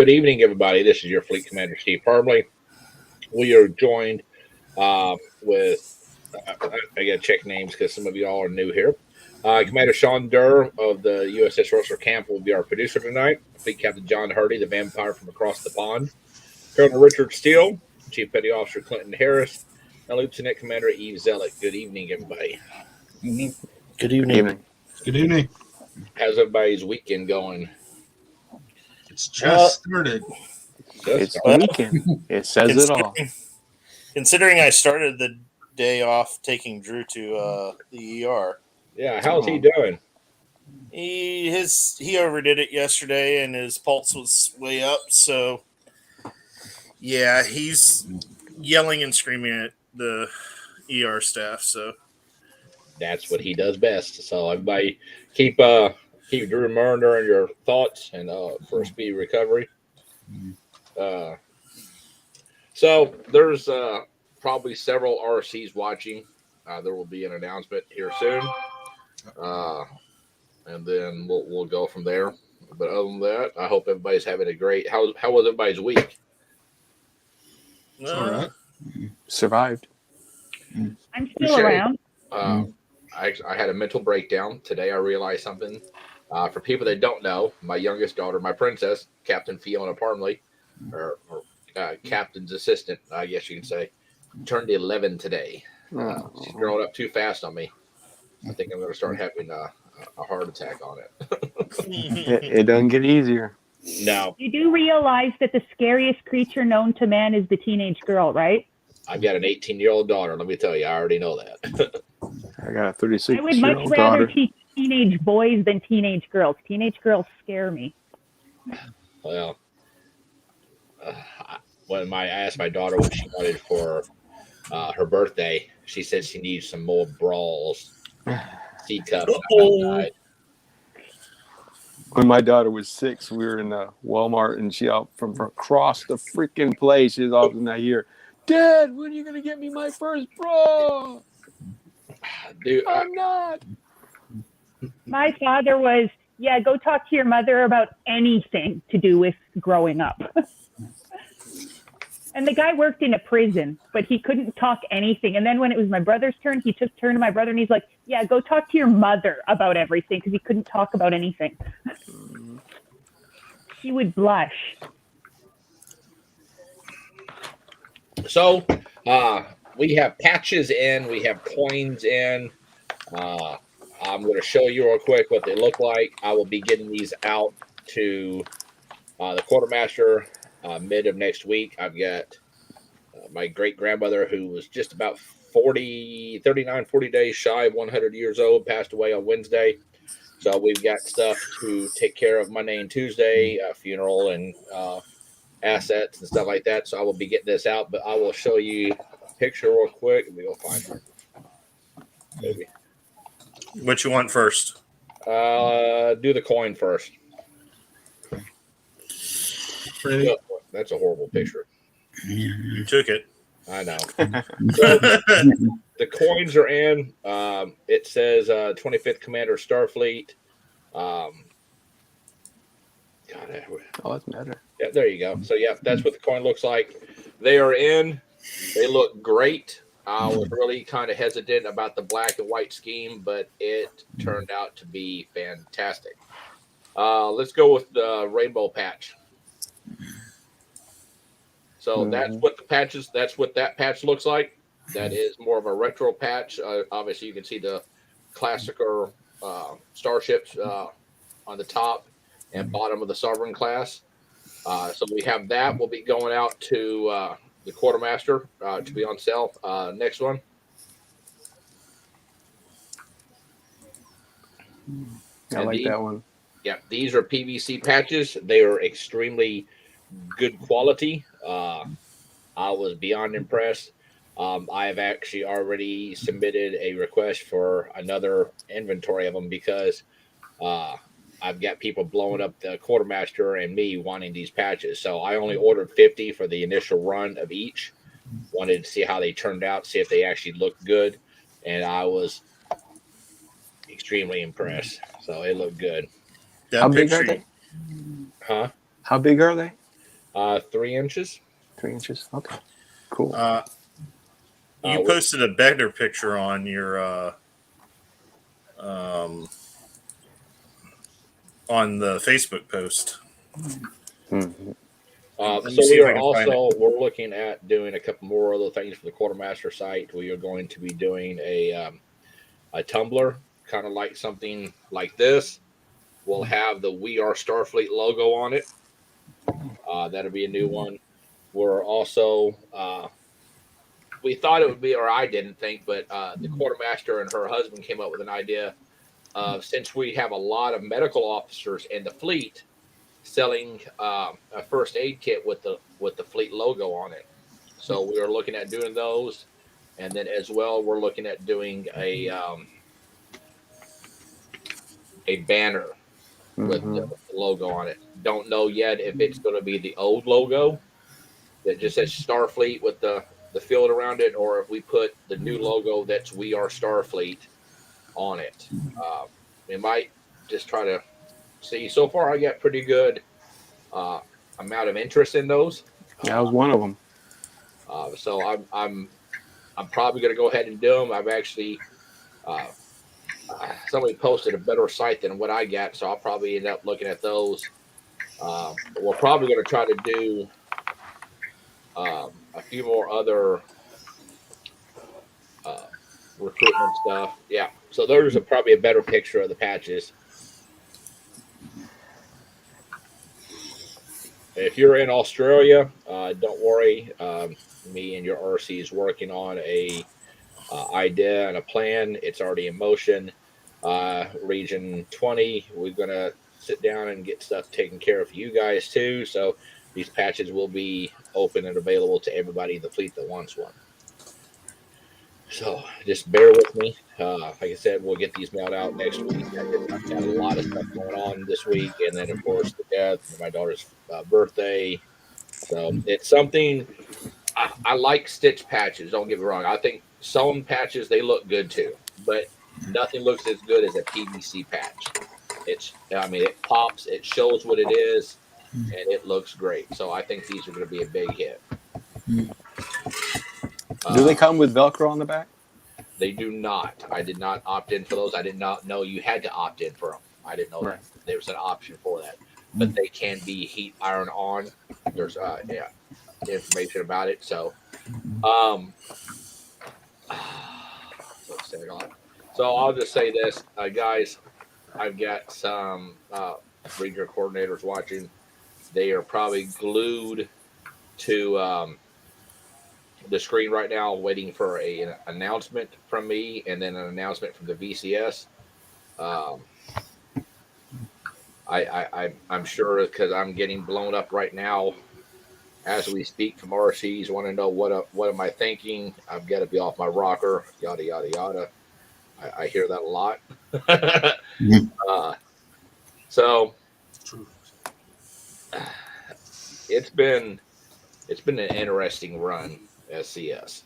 Good evening, everybody. This is your Fleet Commander, Steve Parmley. We are joined with, I got to check names because some of you all are new here. Commander Sean Durr of the USS Russell Camp will be our producer tonight. Fleet Captain John Hardy, the vampire from across the pond. Colonel Richard Steele, Chief Petty Officer Clinton Harris, and Lieutenant Commander Eve Zellick. Good evening, everybody. Good evening. Good evening. How's everybody's weekend going? It's just started. It's the weekend. It says it all. Considering I started the day off taking Drew to the ER. Yeah, how's he doing? He overdid it yesterday, and his pulse was way up. So, yeah, he's yelling and screaming at the ER staff. So that's what he does best. So everybody keep Drew Murner in your thoughts and for a speedy recovery. So there's probably several RCs watching. There will be an announcement here soon, and then we'll go from there. But other than that, I hope everybody's having a great. How was everybody's week? All right. Survived. I'm still around. I had a mental breakdown today. I realized something. For people that don't know, my youngest daughter, my princess, Captain Fiona Parmley, or Captain's assistant, I guess you can say, turned 11 today. She's growing up too fast on me. I think I'm going to start having a heart attack on it. It doesn't get easier. No. You do realize that the scariest creature known to man is the teenage girl, right? I've got an 18-year-old daughter. Let me tell you, I already know that. I got a 36-year-old I would much rather daughter. teach teenage boys than teenage girls. Teenage girls scare me. Well, when I asked my daughter what she wanted for her birthday, she said she needs some more brawls. C-cup. When my daughter was 6, we were in Walmart, and she out from across the freaking place. She's all in that year. Dad, when are you gonna get me my first bra? Dude, I'm not. My father was, go talk to your mother about anything to do with growing up. And the guy worked in a prison, but he couldn't talk anything. And then when it was my brother's turn, he took turn to my brother, and he's like, go talk to your mother about everything, because he couldn't talk about anything. He would blush. So we have patches in, we have coins in. I'm going to show you real quick what they look like. I will be getting these out to the quartermaster mid of next week. I've got my great grandmother, who was just about 40 days shy of 100 years old, passed away on Wednesday. So we've got stuff to take care of Monday and Tuesday, funeral and assets and stuff like that. So I will be getting this out, but I will show you a picture real quick. Let me go find her. Maybe. what you want first? Do the coin first. Ready? That's a horrible picture. You took it. I know. So, the coins are in. It says 25th Commander Starfleet. God, Oh, that's better. yeah, there you go. So, yeah, that's what the coin looks like. They are in. They look great. I was really kind of hesitant about the black and white scheme, but it turned out to be fantastic. Let's go with the rainbow patch. So that's what that patch looks like. That is more of a retro patch. Obviously, you can see the classical starships on the top and bottom of the Sovereign class. So we have that. We'll be going out to the quartermaster to be on sale. Next one. I like that one. Yeah, these are PVC patches. They are extremely good quality. I was beyond impressed. I have actually already submitted a request for another inventory of them because I've got people blowing up the quartermaster and me wanting these patches. So I only ordered 50 for the initial run of each. Wanted to see how they turned out, see if they actually looked good. And I was extremely impressed. So it looked good. That How big picture, are they? Huh? How big are they? 3 inches. 3 inches. Okay. Cool. You posted a better picture on your on the Facebook post. Mhm. Let me So see we if I are can find also we're looking at doing a couple more other things for the quartermaster site. We are going to be doing a tumbler, kind of like something like this. We'll have the We Are Starfleet logo on it. That'll be a new one. We're also we thought it would be, or I didn't think, but the quartermaster and her husband came up with an idea of, since we have a lot of medical officers in the fleet, selling a first aid kit with the fleet logo on it. So we are looking at doing those, and then as well we're looking at doing a banner with the Mhm. logo on it. Don't know yet if it's going to be the old logo that just says Starfleet with the field around it, or if we put the new logo that's We Are Starfleet on it. We might just try to see. So far, I got pretty good uh, amount of interest in those. That was one of them. So I'm probably going to go ahead and do them. I've actually uh, somebody posted a better site than what I got, so I'll probably end up looking at those. But we're probably going to try to do a few more other uh, recruitment stuff. Yeah, so there's probably a better picture of the patches. If you're in Australia, don't worry. Me and your RC is working on a idea and a plan. It's already in motion. Region 20, we're going to sit down and get stuff taken care of for you guys too. So these patches will be open and available to everybody in the fleet that wants one. So just bear with me. Like I said, we'll get these mailed out next week. I've got a lot of stuff going on this week. And then, of course, the death, my daughter's birthday. So it's something I like stitch patches. Don't get me wrong. I think sewn patches, they look good too. But nothing looks as good as a PVC patch. I mean, it pops, it shows what it is, and it looks great. So I think these are going to be a big hit. Do they come with Velcro on the back? They do not. I did not opt in for those. I did not know you had to opt in for them. I didn't know Right. that there was an option for that. But they can be heat iron on. There's information about it. So so I'll just say this, guys. I've got some regional coordinators watching. They are probably glued to the screen right now, waiting for an announcement from me and then an announcement from the VCS. Um, I'm sure, because I'm getting blown up right now as we speak from RCs. Want to know what am I thinking? I've got to be off my rocker. Yada yada yada. I hear that a lot. So it's been an interesting run as CS.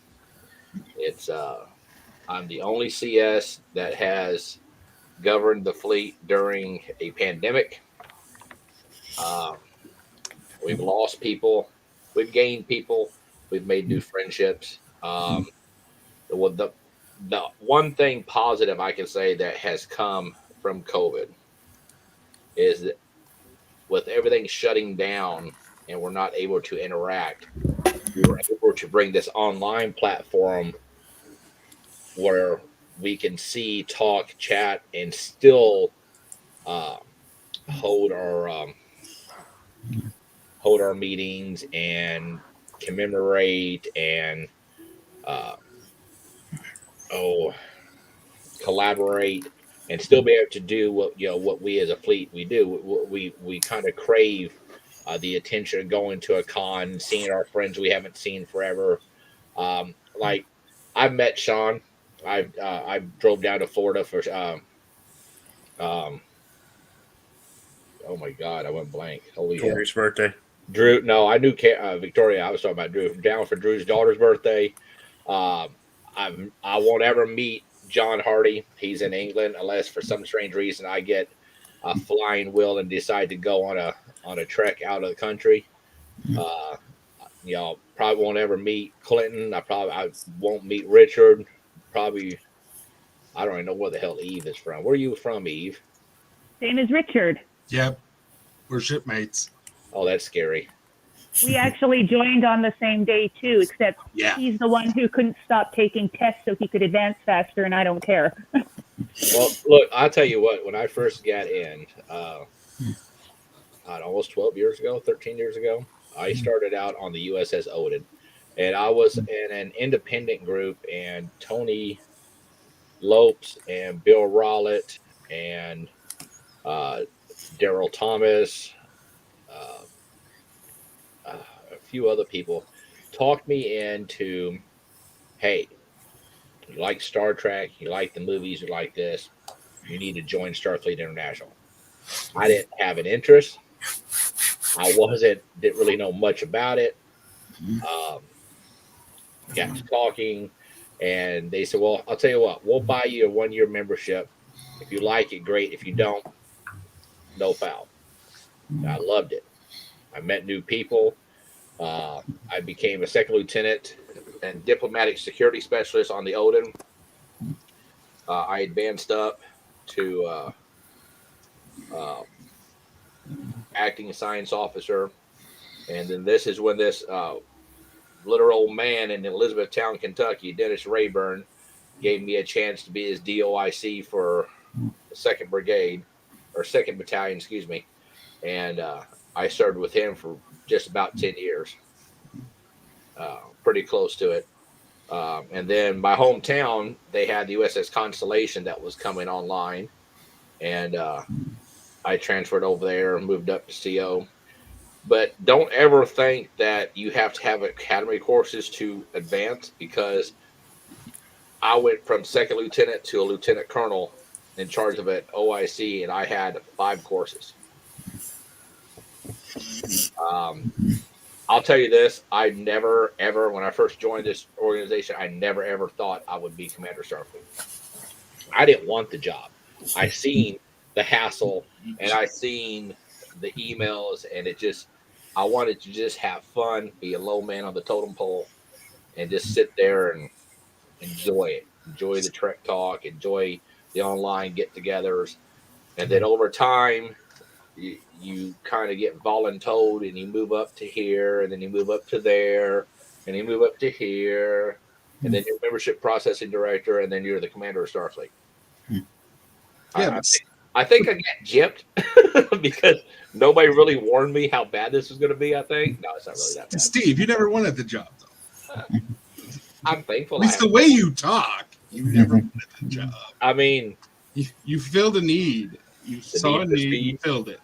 It's I'm the only CS that has governed the fleet during a pandemic. Um, we've lost people, we've gained people, we've made new friendships. The one thing positive I can say that has come from COVID is that with everything shutting down and we're not able to interact, we were able to bring this online platform where we can see, talk, chat, and still uh, hold our meetings and commemorate and uh, oh collaborate and still be able to do what we as a fleet we do. We kind of crave the attention of going to a con, seeing our friends we haven't seen forever. Like I've met Sean. I drove down to Florida for um, oh my god, I went blank. Holy hell. Tori's birthday. Drew, no, I knew Victoria. I was talking about Drew. Down for Drew's daughter's birthday. Um, I won't ever meet John Hardy. He's in England unless for some strange reason I get a flying wheel and decide to go on a trek out of the country. Uh, probably won't ever meet Clinton. I won't meet Richard. Probably I don't even know where the hell Eve is from. Where are you from, Eve? Same as Richard. Yep. We're shipmates. Oh, that's scary. We actually joined on the same day too, except Yeah. he's the one who couldn't stop taking tests so he could advance faster, and I don't care. Well, look, I'll tell you what. When I first got in, almost 12 years ago, 13 years ago, I started out on the USS Odin, and I was in an independent group, and Tony Lopes and Bill Rowlett and uh, Daryl Thomas, uh, a few other people talked me into, hey, you like Star Trek, you like the movies, you like this, you need to join Starfleet International. I didn't have an interest. Didn't really know much about it. Got to talking, and they said, well, I'll tell you what, we'll buy you a 1-year membership. If you like it, great. If you don't, no foul. I loved it. I met new people. I became a second lieutenant and diplomatic security specialist on the Odin. I advanced up to acting science officer. And then this is when this little old man in Elizabethtown, Kentucky, Dennis Rayburn, gave me a chance to be his DOIC for the 2nd Brigade, or 2nd Battalion, excuse me. And I served with him for just about 10 years. Pretty close to it. And then my hometown, they had the USS Constellation that was coming online. And I transferred over there, moved up to CO. But don't ever think that you have to have academy courses to advance, because I went from 2nd lieutenant to a lieutenant colonel in charge of an OIC, and I had 5 courses. I'll tell you this, I never, ever, when I first joined this organization, I never, ever thought I would be Commander Starfleet. I didn't want the job. I seen the hassle, and I seen the emails, and I wanted to just have fun, be a low man on the totem pole, and just sit there and enjoy it. Enjoy the Trek talk, enjoy the online get-togethers. And then over time, you kind of get voluntold, and you move up to here, and then you move up to there, and you move up to here, and then you're membership processing director, and then you're the commander of Starfleet. Yeah, I think I got gypped because nobody really warned me how bad this was going to be. I think no, it's not really that bad. Steve, you never wanted the job, though. I'm thankful. At least the way you talk, you never wanted the job. I mean, you filled a need. You saw a need, you filled it.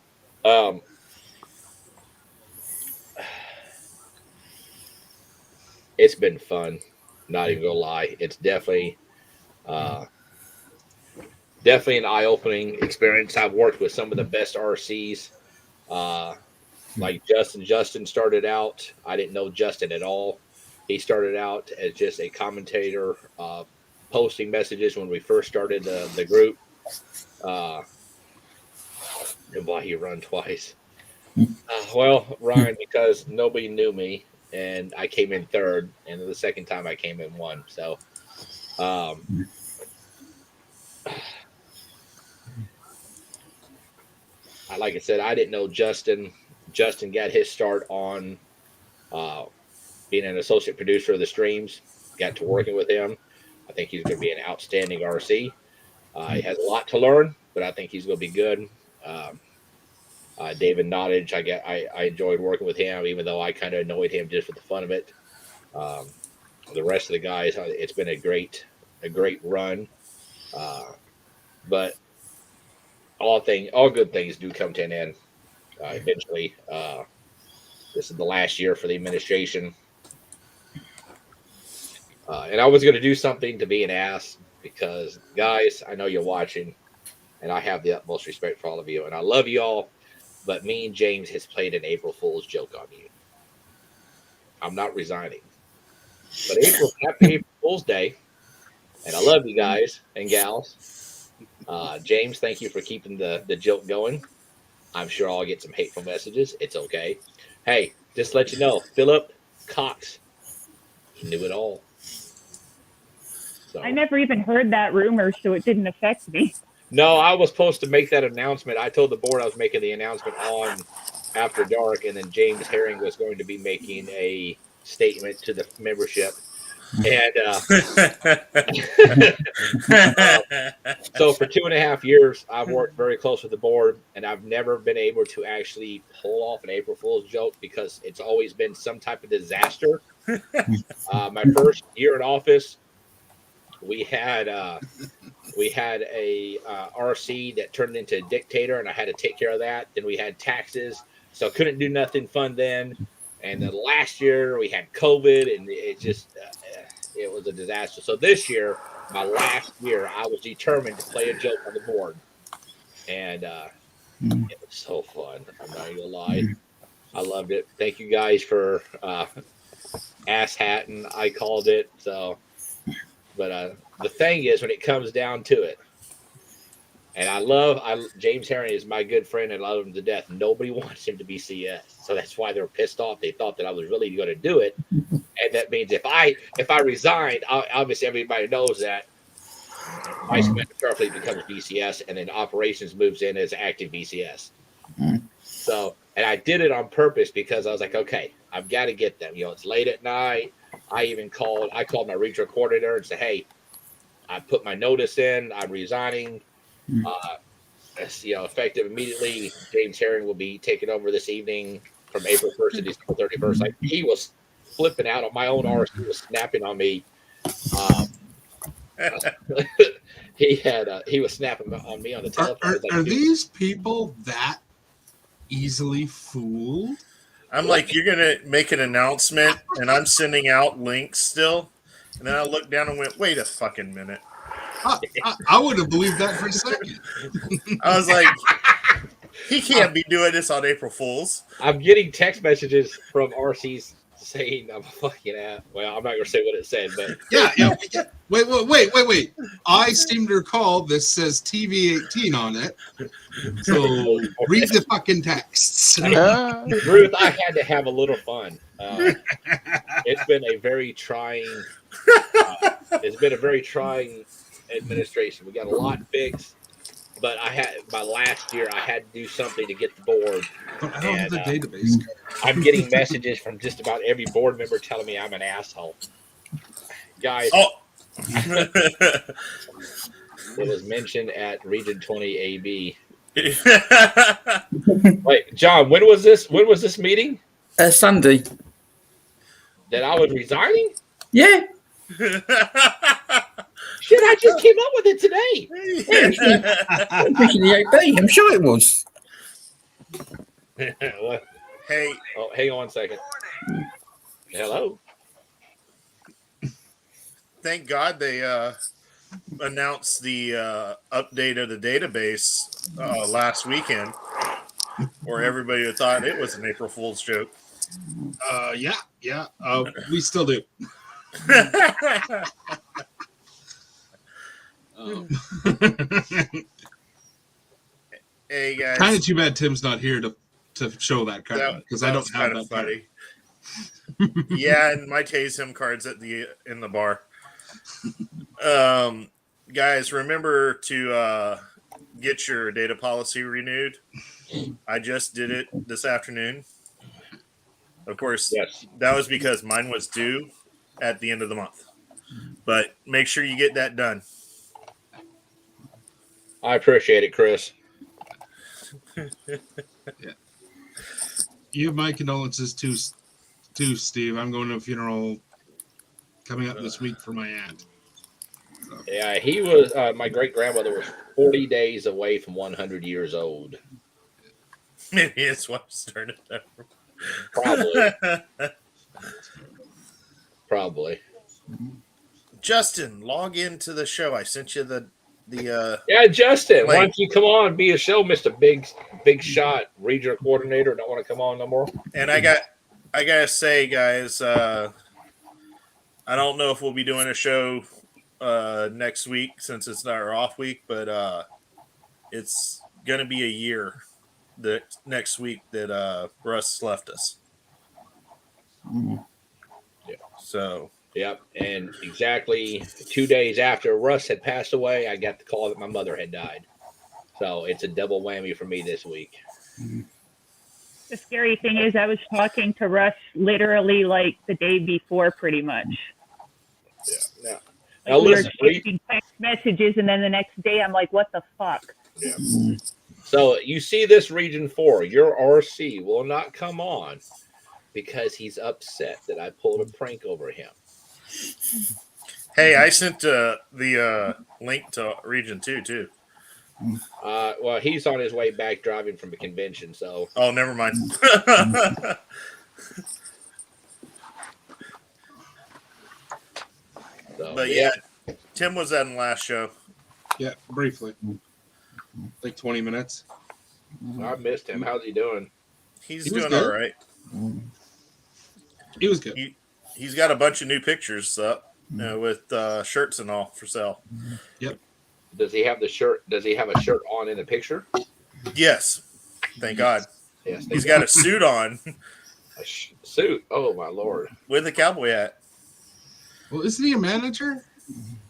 It's been fun. Not even gonna lie, it's definitely an eye-opening experience. I've worked with some of the best RCs, like Justin. Justin started out, I didn't know Justin at all. He started out as just a commentator, posting messages when we first started the group. And why he run twice? Well, Ryan, because nobody knew me, and I came in 3rd, and the second time I came in 1. So, like I said, I didn't know Justin. Justin got his start on being an associate producer of the streams. Got to working with him. I think he's going to be an outstanding RC. He has a lot to learn, but I think he's going to be good. David Nottage, I enjoyed working with him, even though I kind of annoyed him just for the fun of it. The rest of the guys, it's been a great run. But all good things do come to an end eventually. This is the last year for the administration. And I was going to do something to be an ass, because, guys, I know you're watching, and I have the utmost respect for all of you, and I love you all, but me and James has played an April Fool's joke on you. I'm not resigning. But after April Fool's Day, and I love you guys and gals. James, thank you for keeping the joke going. I'm sure I'll get some hateful messages. It's okay. Hey, Just to let you know, Philip Cox, he knew it all. So. I never even heard that rumor, so it didn't affect me. No, I was supposed to make that announcement. I told the board I was making the announcement on After Dark, and then James Herring was going to be making a statement to the membership. And so for 2.5 years, I've worked very close with the board, and I've never been able to actually pull off an April Fool's joke because it's always been some type of disaster. My first year in office, we had a RC that turned into a dictator, and I had to take care of that. Then we had taxes, so couldn't do nothing fun then. And then last year we had COVID, and it just it was a disaster. So this year, my last year, I was determined to play a joke on the board, and it was so fun. I'm not gonna lie, I loved it. Thank you guys for ass hatting. I called it so. But the thing is, when it comes down to it, and James Herring is my good friend and I love him to death. Nobody wants him to be CS, so that's why they're pissed off. They thought that I was really going to do it, and that means if I resigned, obviously everybody knows that Vice Commander Starfleet becomes VCS, and then operations moves in as active VCS. So, and I did it on purpose because I was like, okay, I've got to get them. It's late at night. I called my regional coordinator and said, hey, I put my notice in. I'm resigning. Effective immediately. James Herring will be taking over this evening from April 1st to December 31st. Like, he was flipping out on my own RC. He was snapping on me. He was snapping on me on the telephone. Are these people that easily fooled? I'm like, you're gonna make an announcement, and I'm sending out links still, and then I looked down and went, "Wait a fucking minute!" I would have believed that for a second. I was like, "He can't be doing this on April Fools." I'm getting text messages from RCs saying I'm a fucking ass. Well, I'm not gonna say what it said, but Yeah. Wait. I seem to recall this says TV18 on it. So read the fucking texts. Ruth, I had to have a little fun. It's been a very trying. It's been a very trying administration. We got a lot fixed, but my last year I had to do something to get the board. But I don't have the database. I'm getting messages from just about every board member telling me I'm an asshole. Guys, it was mentioned at Region 20 AB. Wait, John, when was this meeting? Sunday. That I was resigning? Yeah. Shit, I just came up with it today. The AB. I'm sure it was. Hey. Oh, hang on 1 second. Hello. Thank God they announced the update of the database last weekend, or everybody would thought it was an April Fool's joke. Yeah. We still do. Hey guys, Kind of too bad Tim's not here to show that card because I don't have that funny. Yeah, and my TASEM cards in the bar. Guys, remember to get your data policy renewed. I just did it this afternoon. Of course, yes. That was because mine was due at the end of the month. But make sure you get that done. I appreciate it, Chris. Yeah. You have my condolences too, Steve. I'm going to a funeral coming up this week for my aunt. So. Yeah, he was. My great grandmother was 40 days away from 100 years old. Maybe his wife's turning over. Probably. Justin, log into the show. I sent you the Yeah, Justin, link. why don't you come on and be a show, Mr. Big Shot regional coordinator? Don't want to come on no more. And I gotta say, guys, I don't know if we'll be doing a show next week since it's not our off week, but it's gonna be a year that next week that Russ left us. So Yep. And exactly 2 days after Russ had passed away, I got the call that my mother had died. So it's a double whammy for me this week. The scary thing is, I was talking to Russ literally like the day before, pretty much. Yeah. Now, Like we were exchanging text messages, and then the next day, I'm like, "What the fuck?" Yeah. So you see this region 4, your RC will not come on because he's upset that I pulled a prank over him. hey, I sent the link to Region 2 too. Well, he's on his way back driving from a convention, so. Oh, never mind. So, but yeah, Tim was at the last show. Yeah, briefly. Like 20 minutes. I missed him. How's he doing? He's He was doing good. all right. He was good. He's got a bunch of new pictures up with shirts and all for sale. Yep. Does he have the shirt? Does he have a shirt on in the picture? Yes. Thank God. Yes. He's got a suit on a suit. Oh my lord! with a cowboy hat. Well, isn't he a manager?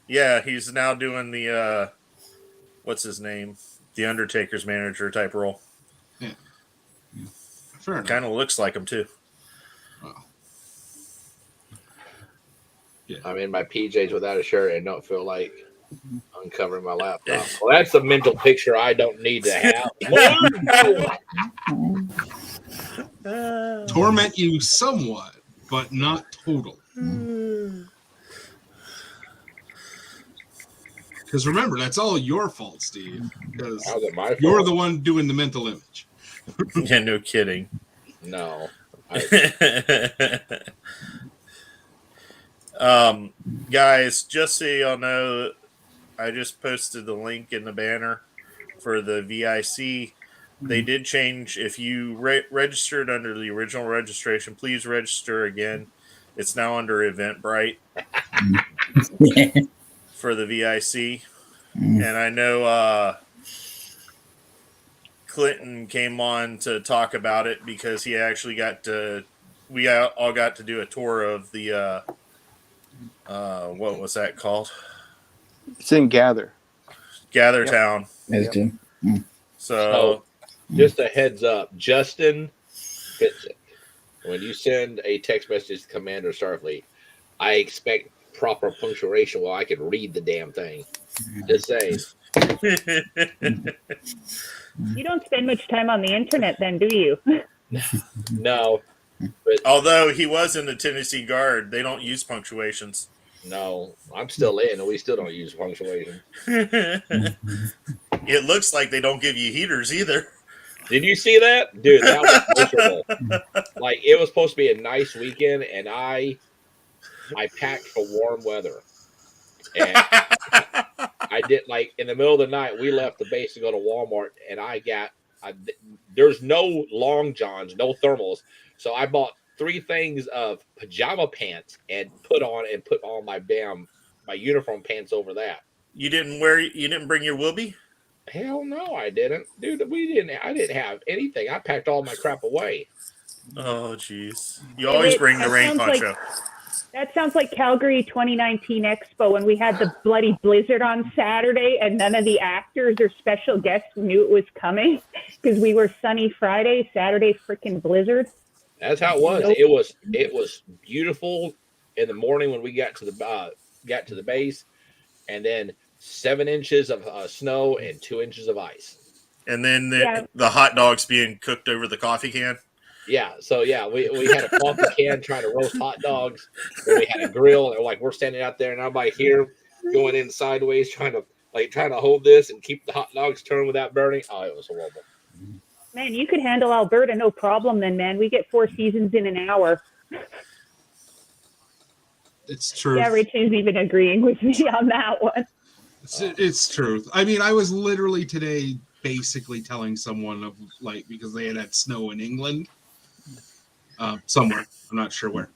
Yeah, he's now doing the what's his name? The Undertaker's manager type role. Yeah. Fair enough. Kind of looks like him too. Wow. Yeah. I'm in my PJs without a shirt and don't feel like uncovering my laptop. Well, that's a mental picture I don't need to have. Torment you somewhat, but not total. Because remember, that's all your fault, Steve. Because How's it my fault? you're the one doing the mental image. Yeah, no kidding. No. Guys, just so y'all know, I just posted the link in the banner for the VIC. They did change. If you registered under the original registration, please register again. It's now under Eventbrite for the VIC. And I know Clinton came on to talk about it because he actually we all got to do a tour of the, what was that called? It's in Gather. Gather Town. Yep. So, just a heads up, Justin Fitzik, when you send a text message to Commander Starfleet, I expect proper punctuation while I can read the damn thing. Just saying. You don't spend much time on the internet, then, do you? No. But although he was in the Tennessee Guard, they don't use punctuations. no, I'm still in, and we still don't use punctuation. It looks like they don't give you heaters either. Did you see that? Dude, that was miserable. Like, it was supposed to be a nice weekend, and I packed for warm weather. And I did, like, in the middle of the night, we left the base to go to Walmart, and there's no long johns, no thermals. So I bought 3 things of pajama pants and put on my uniform pants over that. You didn't bring your Wilby? Hell no, I didn't. Dude, I didn't have anything. I packed all my crap away. Oh, jeez. You always bring the rain poncho. That sounds like Calgary 2019 Expo when we had the bloody blizzard on Saturday and none of the actors or special guests knew it was coming because we were sunny Friday, Saturday freaking blizzard. That's how it was. Nope. It was beautiful in the morning when we got to the base, and then 7 inches of snow and 2 inches of ice. And then the hot dogs being cooked over the coffee can. Yeah, so yeah, we had a coffee can trying to roast hot dogs. Then we had a grill, and we're standing out there, and everybody here going in sideways, trying to hold this and keep the hot dogs turned without burning. Oh, it was horrible. Man, you could handle Alberta no problem then, man. We get 4 seasons in an hour. It's true. Yeah, Rich is even agreeing with me on that one. It's truth. I mean, I was literally today basically telling someone of because they had snow in England, somewhere. I'm not sure where.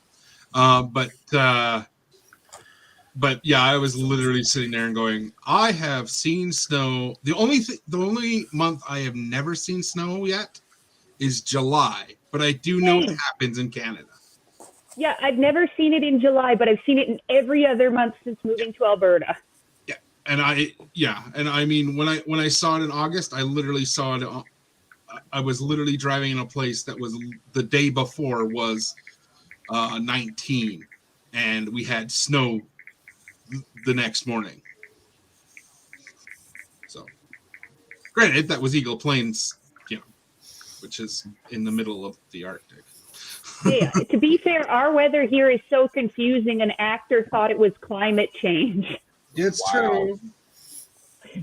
But yeah, I was literally sitting there and going, I have seen snow. The only month I have never seen snow yet is July, but I do know it happens in Canada. Yeah, I've never seen it in July, but I've seen it in every other month since moving to Alberta. And I mean when I saw it in August, I literally saw it. I was literally driving in a place that was the day before was 19, and we had snow the next morning. So, granted, that was Eagle Plains, which is in the middle of the Arctic. Yeah, to be fair, our weather here is so confusing. An actor thought it was climate change. It's Wow. true.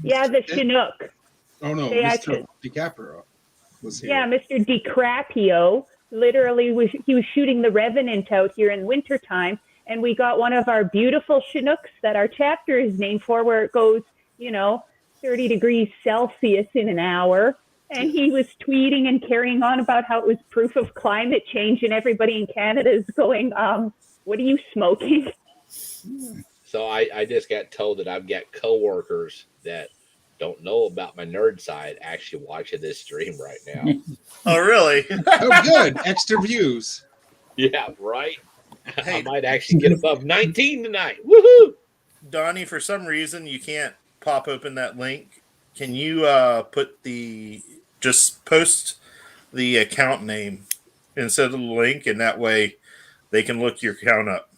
Yeah, the Chinook. Oh no, They Mr. actually- DiCaprio was here. Yeah, Mr. DiCaprio literally he was shooting The Revenant out here in wintertime, and we got one of our beautiful Chinooks that our chapter is named for, where it goes, 30 degrees Celsius in an hour. And he was tweeting and carrying on about how it was proof of climate change, and everybody in Canada is going, what are you smoking? So I just got told that I've got coworkers that don't know about my nerd side actually watching this stream right now. Oh, really? Oh, good. Extra views. Yeah, right? I Hey, might actually get above 19 tonight. Woohoo! Donnie, for some reason, you can't pop open that link. Can you just post the account name instead of the link, and that way they can look your account up.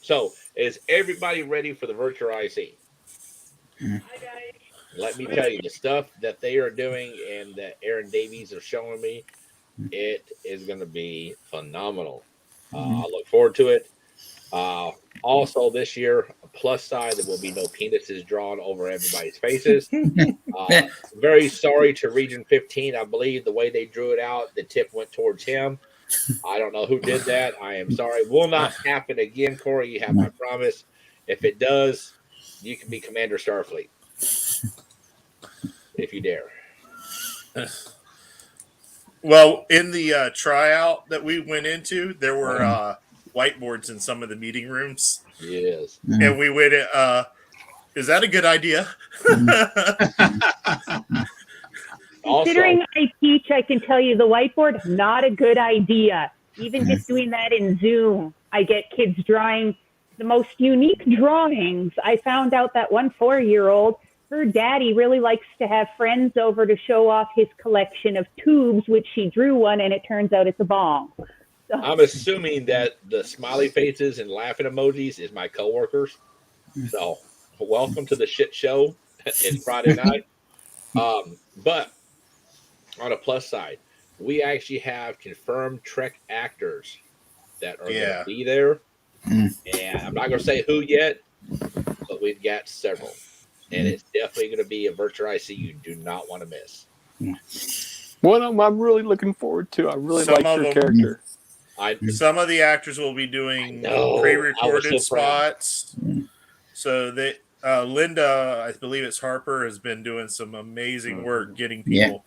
So, is everybody ready for the virtual IC? Let me tell you, the stuff that they are doing and that Aaron Davies are showing me, it is going to be phenomenal. I look forward to it. Also, this year, a plus side, there will be no penises drawn over everybody's faces. Very sorry to Region 15. I believe the way they drew it out, the tip went towards him. I don't know who did that. I am sorry. Will not happen again, Corey. You have my promise. If it does, you can be Commander Starfleet. If you dare. Well, in the tryout that we went into, there were whiteboards in some of the meeting rooms. Yes. And we went, is that a good idea? Considering I teach, I can tell you the whiteboard, not a good idea. Even just doing that in Zoom, I get kids drawing the most unique drawings. I found out that one 4-year-old, her daddy really likes to have friends over to show off his collection of tubes, which she drew one, and it turns out it's a bong. So, I'm assuming that the smiley faces and laughing emojis is my coworkers. So, welcome to the shit show. It's Friday night. But on a plus side, we actually have confirmed Trek actors that are going to be there. And I'm not going to say who yet, but we've got several. And it's definitely going to be a virtual IC you do not want to miss. One of them I'm really looking forward to. I really like your character. Some of the actors will be doing pre-recorded spots. So they, Linda, I believe it's Harper, has been doing some amazing work getting people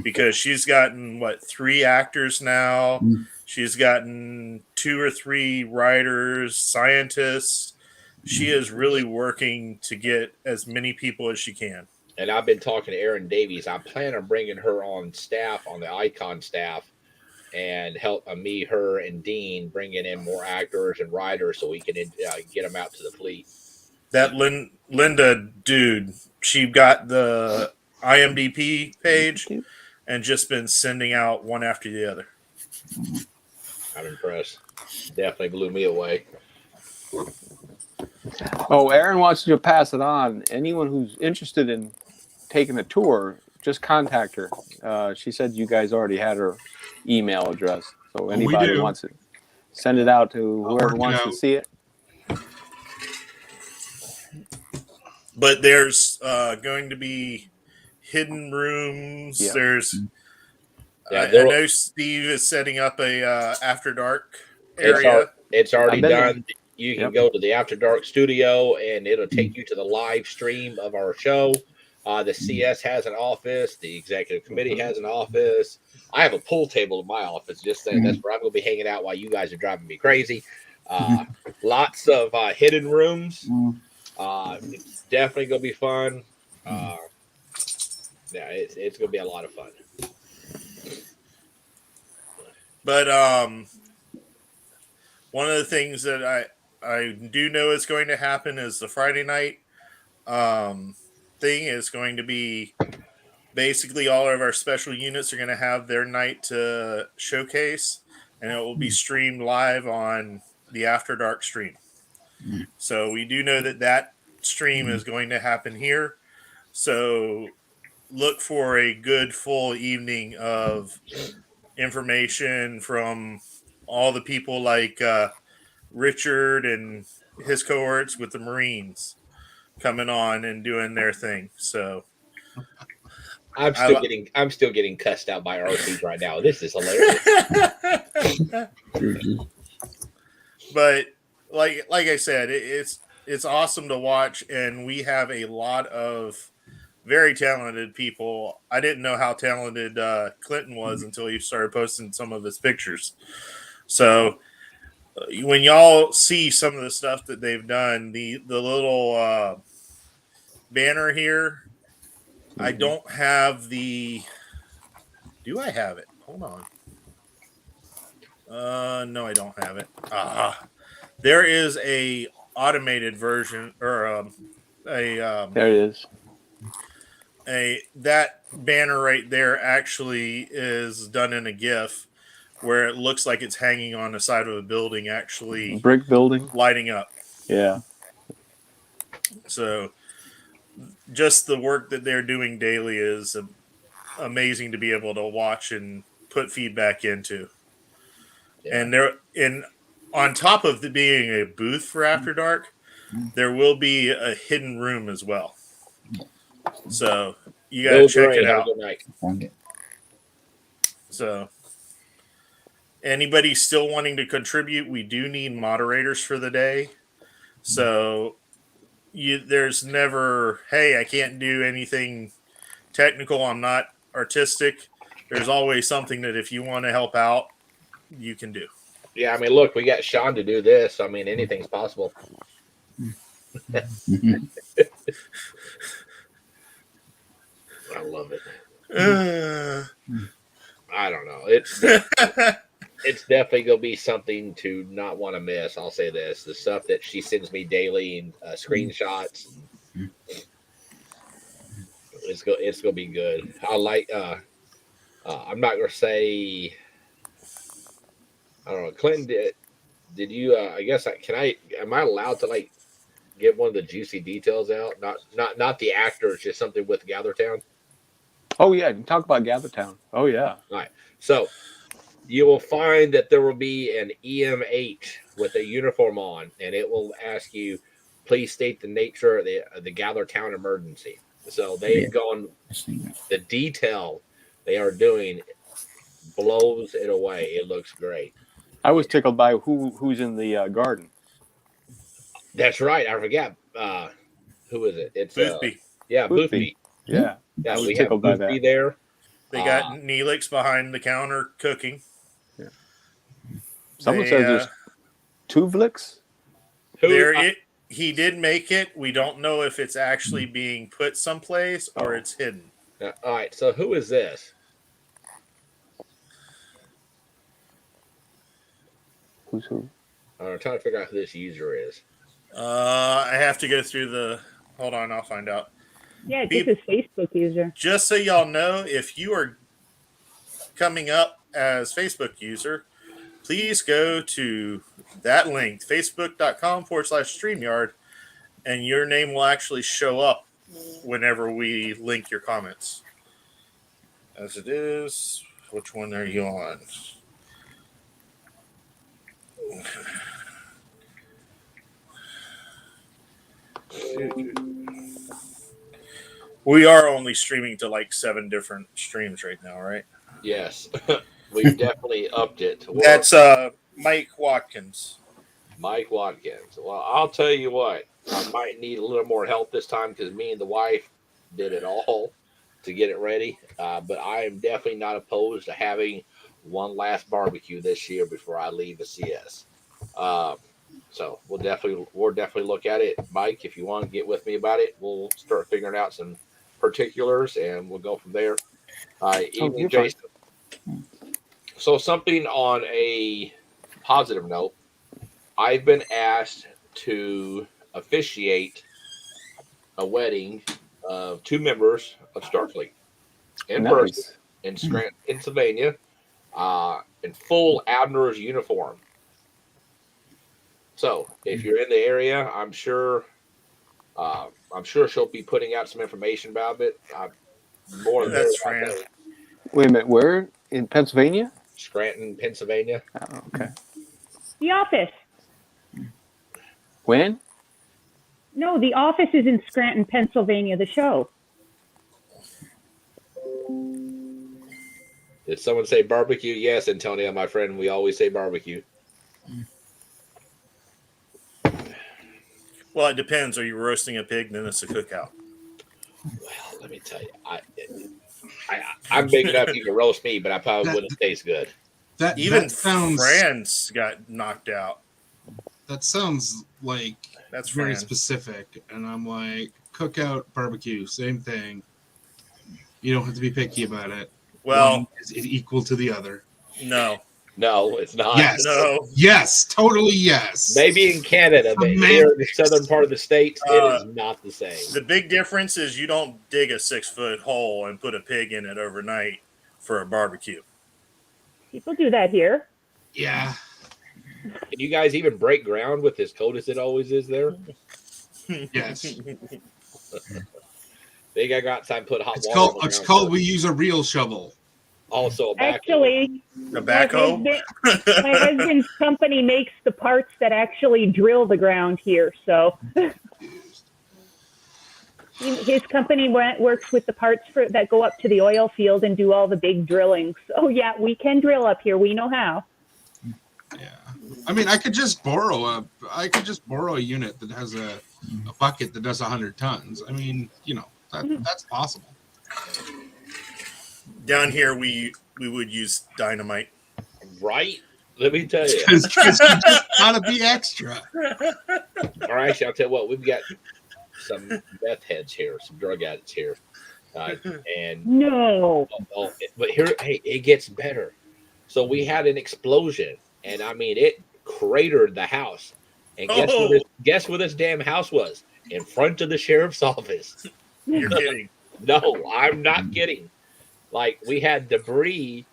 because she's gotten 3 actors now. She's gotten 2 or 3 writers, scientists. She is really working to get as many people as she can. And I've been talking to Aaron Davies. I plan on bringing her on staff, on the Icon staff, and help me, her, and Dean bringing in more actors and writers so we can get them out to the fleet. That Linda dude, she got the IMDb page and just been sending out one after the other. I'm impressed. Definitely blew me away. Oh, Aaron wants you to pass it on. Anyone who's interested in taking a tour, just contact her. She said you guys already had her email address. So anybody who wants it, send it out to whoever wants to see it. But there's going to be hidden rooms. Yeah. There's I know Steve is setting up a Afterdark area. It's already done. There. You can go to the Afterdark studio, and it'll take you to the live stream of our show. The CS has an office. The executive committee has an office. I have a pool table in my office. Just saying, that's where I'm going to be hanging out while you guys are driving me crazy. Lots of hidden rooms. It's definitely going to be fun. It's going to be a lot of fun. But one of the things that I do know is going to happen is the Friday night thing is going to be basically all of our special units are going to have their night to showcase, and it will be streamed live on the Afterdark stream. So we do know that stream is going to happen here. So look for a good full evening of information from all the people like Richard and his cohorts with the Marines coming on and doing their thing. So I'm still getting cussed out by RCs right now. This is hilarious. But like I said, it's awesome to watch, and we have a lot of very talented people. I didn't know how talented Clinton was until he started posting some of his pictures. So when y'all see some of the stuff that they've done, the little banner here, I don't have the. Do I have it? Hold on. No, I don't have it. There is a automated version or There it is. That banner right there actually is done in a GIF where it looks like it's hanging on the side of a building, actually Brick building. lighting up. Yeah. So just the work that they're doing daily is amazing to be able to watch and put feedback into. Yeah. And on top of being a booth for After Dark, there will be a hidden room as well. So you got to check it out. So anybody still wanting to contribute, we do need moderators for the day. So there's never, hey, I can't do anything technical. I'm not artistic. There's always something that if you want to help out, you can do. Yeah, I mean, look, we got Sean to do this. I mean, anything's possible. I love it. I don't know. It's definitely gonna be something to not want to miss. I'll say this: the stuff that she sends me daily and screenshots. It's gonna be good. I like. I'm not gonna say. I don't know. Clinton, did you? I guess am I allowed to like get one of the juicy details out? Not the actors, just something with Gathertown. Oh yeah, you can talk about Gathertown. Oh yeah. All right. So you will find that there will be an EMH with a uniform on, and it will ask you, please state the nature of the Gathertown emergency. So they've gone the detail they are doing blows it away. It looks great. I was tickled by who's in the garden. That's right. I forgot. Who is it? It's Boothby. Boothby. Yeah. Yeah, I was we have tickled by Boothby that. there. They got Neelix behind the counter cooking. Yeah. Someone says there's Tuvlix. He did make it. We don't know if it's actually being put someplace or it's hidden. All right. So who is this? Who's who? I'm trying to figure out who this user is. I have to go through the. Hold on, I'll find out. Yeah, it's just a Facebook user. Just so y'all know, if you are coming up as Facebook user, please go to that link, facebook.com/StreamYard, and your name will actually show up whenever we link your comments. As it is, which one are you on? We are only streaming to like 7 different streams right now, right? Yes. We've definitely upped it. That's Mike Watkins. Mike Watkins. Well, I'll tell you what. I might need a little more help this time because me and the wife did it all to get it ready. But I am definitely not opposed to having one last barbecue this year before I leave the CS. So we'll definitely look at it. Mike, if you want to get with me about it, we'll start figuring out some particulars and we'll go from there. Evening, Jason. So something on a positive note. I've been asked to officiate a wedding of 2 members of Starfleet in person Nice. in Scranton, Pennsylvania, in full Admiral's uniform. So if you're in the area, I'm sure she'll be putting out some information about it. More than That's I Fran. know. Wait a minute. Where in Pennsylvania? Scranton, Pennsylvania. Oh, okay. The Office. When? No, The Office is in Scranton, Pennsylvania, the show. Did someone say barbecue? Yes, Antonio, my friend. We always say barbecue. Well, it depends. Are you roasting a pig? Then it's a cookout. Well, let me tell you, I'm big enough you can roast me, but I probably wouldn't taste good. Even that sounds Fran's got knocked out. that sounds like That's very Fran. specific, and I'm like, cookout, barbecue, same thing. You don't have to be picky about it. Well, One is equal to the other. no. No, it's not. Yes, No. yes, totally yes. Maybe in Canada, but here in the southern part of the state, it is not the same. The big difference is you don't dig a 6-foot hole and put a pig in it overnight for a barbecue. People do that here. Yeah. Can you guys even break ground with as cold as it always is there? Yes. They got to go outside and put hot It's water. called. on the It's ground called. first. We use a real shovel. Also, a backhoe. Actually, A backhoe? my husband's company makes the parts that actually drill the ground here. So his company works with the parts that go up to the oil field and do all the big drilling. So yeah, we can drill up here. We know how. Yeah. I mean, I could just borrow a unit that has a bucket that does 100 tons. I mean, that's possible. Down here, we would use dynamite. Right? Let me tell you. Because you just gotta be extra. All right, actually, I'll tell you what. We've got some meth heads here, some drug addicts here, and No. but here, hey, it gets better. So we had an explosion, and I mean, it cratered the house. And guess where this damn house was? In front of the sheriff's office. You're kidding. No, I'm not kidding. Like, we had debris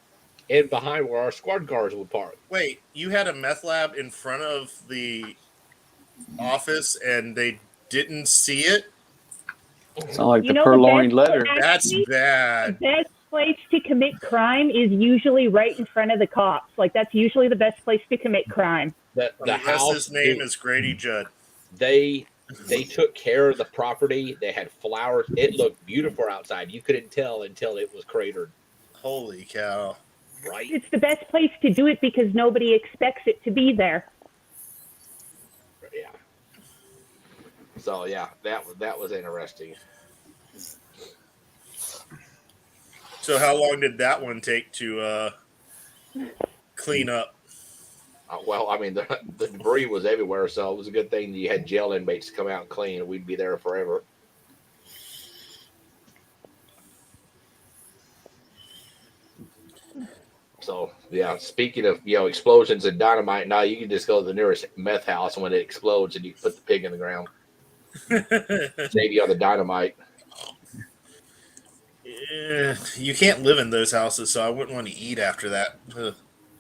in behind where our squad cars would park. Wait, you had a meth lab in front of the office and they didn't see it? It's not like You the know, purloined letter. That's The bad. best place to commit crime is usually right in front of the cops. Like, that's usually the best place to commit crime. The Unless house, his name is Grady Judd. they took care of the property. They had flowers. It looked beautiful outside. You couldn't tell until it was cratered. Holy cow. Right? It's the best place to do it because nobody expects it to be there. Yeah. So yeah, that was interesting. So how long did that one take to clean up? Well, I mean, the debris was everywhere, so it was a good thing that you had jail inmates come out and clean, and we'd be there forever. So, yeah, speaking of, explosions and dynamite, now you can just go to the nearest meth house, and when it explodes, and you can put the pig in the ground. Save you on the dynamite. You can't live in those houses, so I wouldn't want to eat after that. Ugh.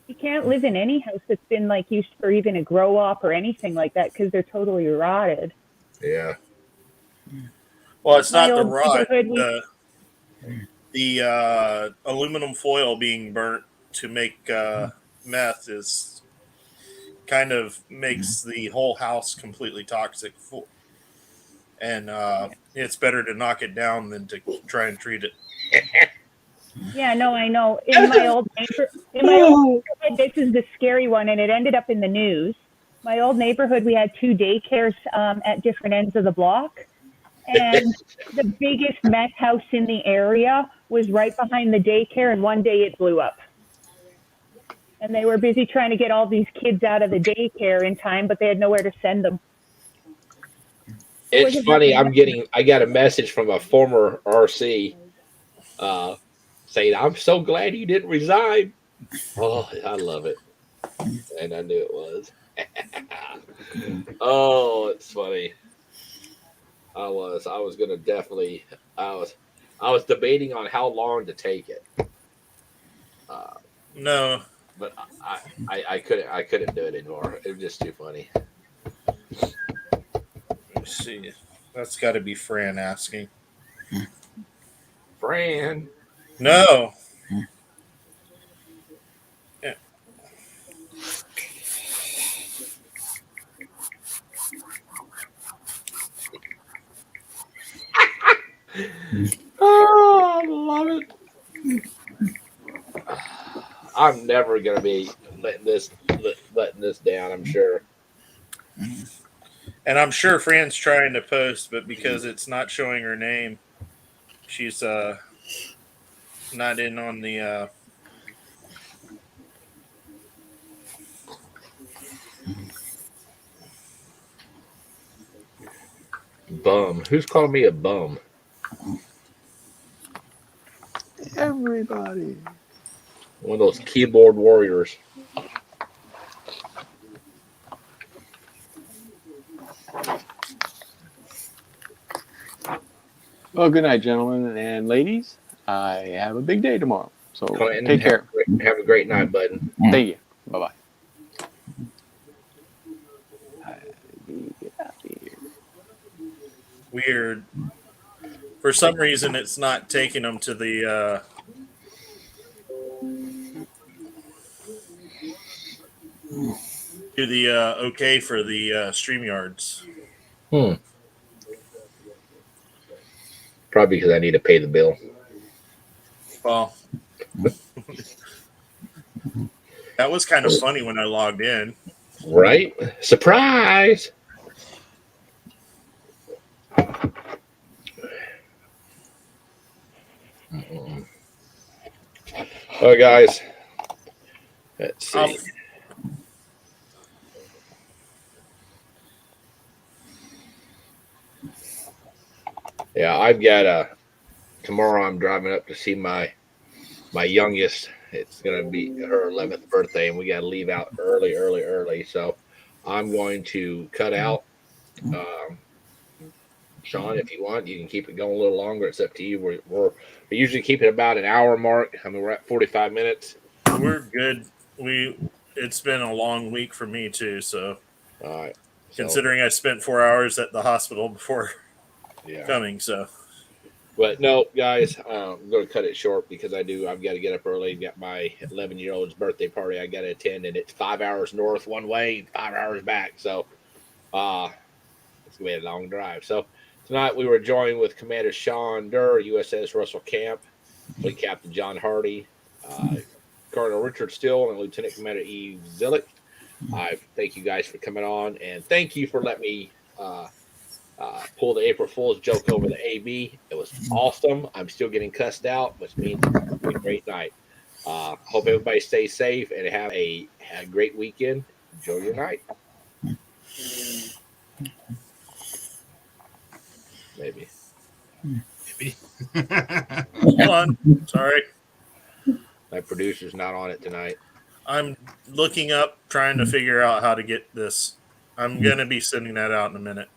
You can't live in any house that's been like used for even a grow up or anything like that because they're totally rotted. Yeah. Well, it's not My the old rot. neighborhood, The aluminum foil being burnt to make meth is kind of makes the whole house completely toxic. And it's better to knock it down than to try and treat it. Yeah, no, I know. In my old neighborhood, this is the scary one, and it ended up in the news. My old neighborhood, we had 2 daycares at different ends of the block, and the biggest meth house in the area was right behind the daycare, and one day it blew up. And they were busy trying to get all these kids out of the daycare in time, but they had nowhere to send them. It's funny. I got a message from a former RC saying, "I'm so glad you didn't resign." Oh, I love it, and I knew it was. Oh, it's funny. I was gonna definitely. I was debating on how long to take it. No, But I couldn't do it anymore. It was just too funny. let's see. That's got to be Fran asking. Fran. No. Yeah. Oh, I love it. I'm never gonna be letting this down. I'm sure. And I'm sure Fran's trying to post, but because it's not showing her name, she's not in on the Bum. Who's calling me a bum? Everybody. One of those keyboard warriors. Well, good night, gentlemen and ladies. I have a big day tomorrow, so Clinton, take care. Have a great night, bud. Thank you. Bye bye. weird. For some reason, it's not taking them to the okay for the StreamYards. Probably because I need to pay the bill. Well, that was kind of funny when I logged in. Right? Surprise! All right, guys. Let's see. Yeah, I've got tomorrow. I'm driving up to see my youngest. It's gonna be her 11th birthday, and we got to leave out early. So I'm going to cut out. Sean, if you want, you can keep it going a little longer. It's up to you. We usually keep it about an hour mark. I mean, we're at 45 minutes. We're good. It's been a long week for me too. So, All right. considering I spent 4 hours at the hospital before Yeah. coming, so. But no, guys, I'm going to cut it short because I've got to get up early. Got my 11-year-old's birthday party I got to attend, and it's 5 hours north one way, 5 hours back. So, it's going to be a long drive. So tonight we were joined with Commander Sean Durr, USS Russell Camp, Fleet Captain John Hardy, Colonel Richard Still, and Lieutenant Commander Eve Zillick. I thank you guys for coming on, and thank you for letting me pull the April Fool's joke over the AB. It was awesome. I'm still getting cussed out, which means it's a great night. Hope everybody stays safe and have a great weekend. Enjoy your night. Maybe. Hold on. Sorry. My producer's not on it tonight. I'm looking up, trying to figure out how to get this. I'm going to be sending that out in a minute.